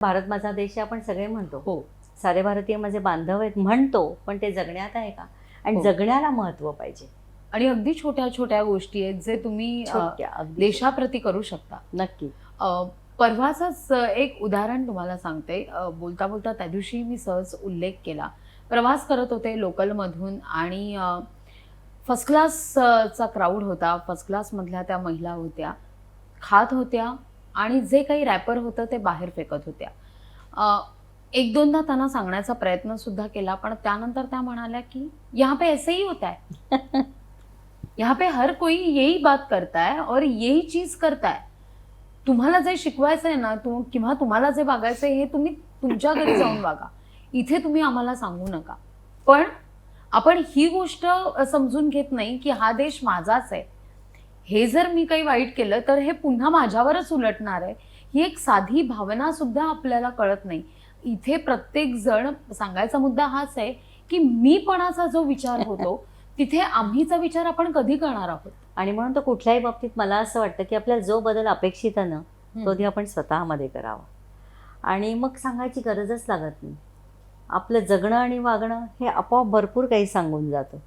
भारत माझा देश आहे आपण सगळे म्हणतो, हो सारे भारतीय माझे बांधव आहेत म्हणतो, पण ते जगण्यात आहे का? आणि हो. जगण्याला महत्त्व पाहिजे. आणि अगदी छोट्या छोट्या गोष्टी आहेत जे तुम्ही छोट्या अगदी देशाप्रती करू शकता. नक्की. परवाचंच एक उदाहरण तुम्हाला सांगते. बोलता बोलता त्या दिवशी मी सहज उल्लेख केला. प्रवास करत होते लोकलमधून आणि फर्स्ट क्लासचा क्राऊड होता. फर्स्ट क्लासमधल्या त्या महिला होत्या, खात होत्या आणि जे काही रॅपर होतं ते बाहेर फेकत होत्या. एक दोनदा त्यांना सांगण्याचा प्रयत्न सुद्धा केला, पण त्यानंतर त्या म्हणाल्या की यहाँ पे ऐसे ही होता है, यहाँ पे हर कोई यही बात करता है और यही चीज करता है. तुम्हाला जे शिकवायचं आहे ना किंवा तुम्हाला जे वागायचं आहे हे तुम्ही तुमच्या घरी जाऊन वागा, इथे तुम्ही आम्हाला सांगू नका. पण आपण ही गोष्ट समजून घेत नाही की हा देश माझाच आहे. हे जर मी काही वाईट केलं तर हे पुन्हा माझ्यावरच उलटणार आहे. ही एक साधी भावना सुद्धा आपल्याला कळत नाही. इथे प्रत्येक जण, सांगायचा मुद्दा हाच आहे की मीपणाचा जो विचार होतो तिथे आम्हीचा विचार आपण कधी करणार आहोत. आणि म्हणून तर कुठल्याही बाबतीत मला असं वाटतं की आपल्याला जो बदल अपेक्षित आहे ना, तो आधी आपण स्वतःमध्ये करावा. आणि मग सांगायची गरजच लागत नाही. आपलं जगणं आणि वागणं हे आपोआप भरपूर काही सांगून जातं.